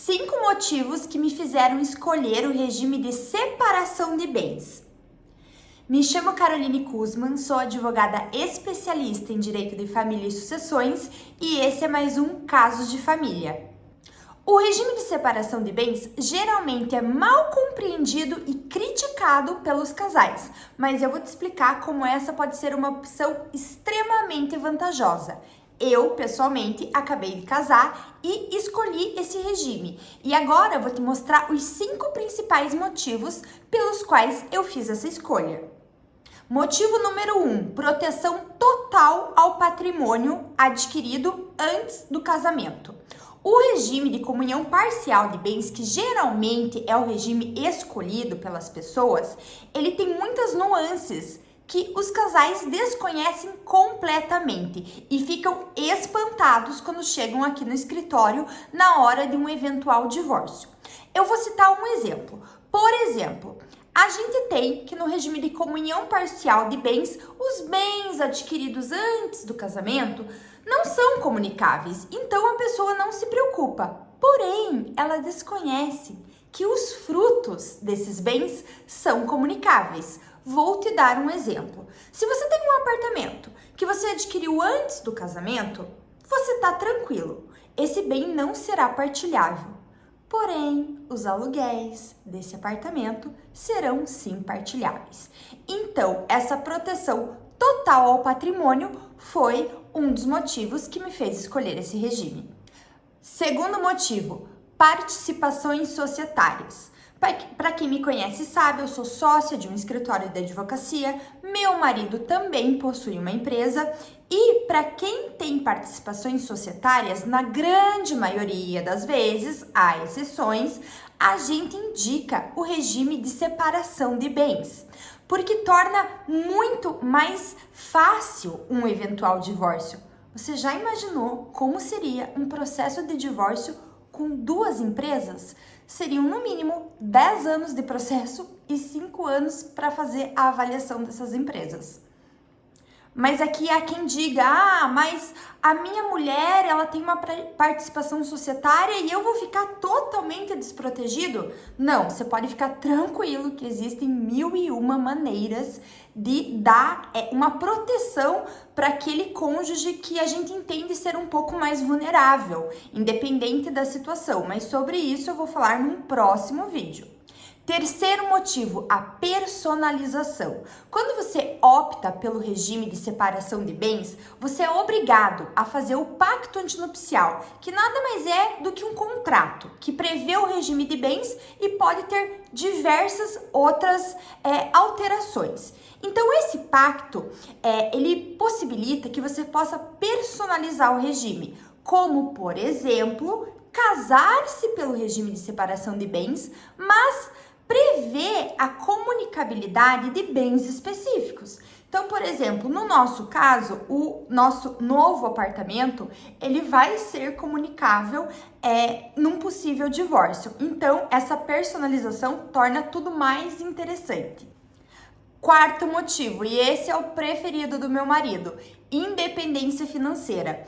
5 motivos que me fizeram escolher o regime de separação de bens. Me chamo Caroline Kuzman, sou advogada especialista em Direito de Família e Sucessões e esse é mais um Casos de Família. O regime de separação de bens geralmente é mal compreendido e criticado pelos casais, mas eu vou te explicar como essa pode ser uma opção extremamente vantajosa. Eu, pessoalmente, acabei de casar e escolhi esse regime. E agora eu vou te mostrar os 5 principais motivos pelos quais eu fiz essa escolha. Motivo número 1, proteção total ao patrimônio adquirido antes do casamento. O regime de comunhão parcial de bens, que geralmente é o regime escolhido pelas pessoas, ele tem muitas nuances que os casais desconhecem completamente e ficam espantados quando chegam aqui no escritório na hora de um eventual divórcio. Eu vou citar um exemplo. Por exemplo, a gente tem que no regime de comunhão parcial de bens, os bens adquiridos antes do casamento não são comunicáveis, então a pessoa não se preocupa. Porém, ela desconhece que os frutos desses bens são comunicáveis. Vou te dar um exemplo. Se você tem um apartamento que você adquiriu antes do casamento, você está tranquilo. Esse bem não será partilhável. Porém, os aluguéis desse apartamento serão sim partilháveis. Então, essa proteção total ao patrimônio foi um dos motivos que me fez escolher esse regime. Segundo motivo, participações societárias. Para quem me conhece sabe, eu sou sócia de um escritório de advocacia, meu marido também possui uma empresa e para quem tem participações societárias, na grande maioria das vezes, há exceções, a gente indica o regime de separação de bens, porque torna muito mais fácil um eventual divórcio. Você já imaginou como seria um processo de divórcio com 2 empresas? Seriam no mínimo 10 anos de processo e 5 anos para fazer a avaliação dessas empresas. Mas aqui há quem diga, mas a minha mulher, ela tem uma participação societária e eu vou ficar totalmente desprotegido? Não, você pode ficar tranquilo que existem 1001 maneiras de dar uma proteção para aquele cônjuge que a gente entende ser um pouco mais vulnerável, independente da situação. Mas sobre isso eu vou falar num próximo vídeo. Terceiro motivo, a personalização. Quando você opta pelo regime de separação de bens, você é obrigado a fazer o pacto antinupcial, que nada mais é do que um contrato que prevê o regime de bens e pode ter diversas outras alterações. Então, esse pacto, ele possibilita que você possa personalizar o regime, como, por exemplo, casar-se pelo regime de separação de bens, mas prevê a comunicabilidade de bens específicos. Então, por exemplo, no nosso caso, o nosso novo apartamento, ele vai ser comunicável num possível divórcio. Então, essa personalização torna tudo mais interessante. Quarto motivo, e esse é o preferido do meu marido, independência financeira.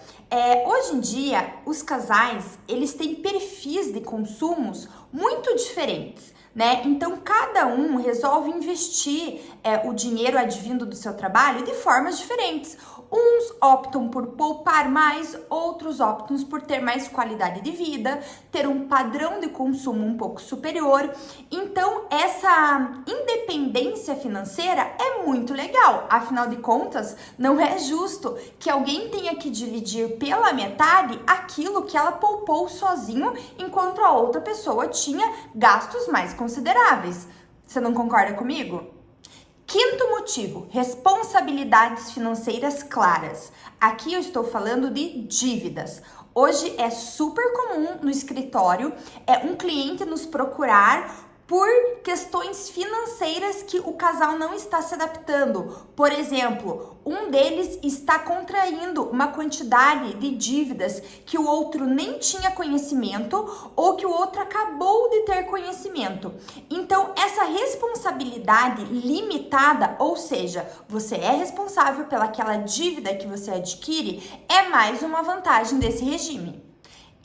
Hoje em dia, os casais, eles têm perfis de consumos muito diferentes, né? Então, cada um resolve investir o dinheiro advindo do seu trabalho de formas diferentes. Uns optam por poupar mais, outros optam por ter mais qualidade de vida, ter um padrão de consumo um pouco superior. Então, essa independência financeira é muito legal. Afinal de contas, não é justo que alguém tenha que dividir pela metade aquilo que ela poupou sozinho, enquanto a outra pessoa tinha gastos mais consideráveis. Você não concorda comigo? Quinto motivo, responsabilidades financeiras claras. Aqui eu estou falando de dívidas. Hoje é super comum no escritório um cliente nos procurar por questões financeiras que o casal não está se adaptando. Por exemplo, um deles está contraindo uma quantidade de dívidas que o outro nem tinha conhecimento ou que o outro acabou de ter conhecimento. Então, essa responsabilidade limitada, ou seja, você é responsável pelaquela dívida que você adquire, é mais uma vantagem desse regime.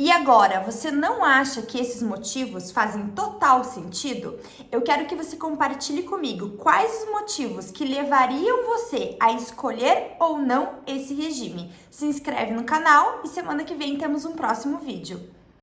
E agora, você não acha que esses motivos fazem total sentido? Eu quero que você compartilhe comigo quais os motivos que levariam você a escolher ou não esse regime. Se inscreve no canal e semana que vem temos um próximo vídeo.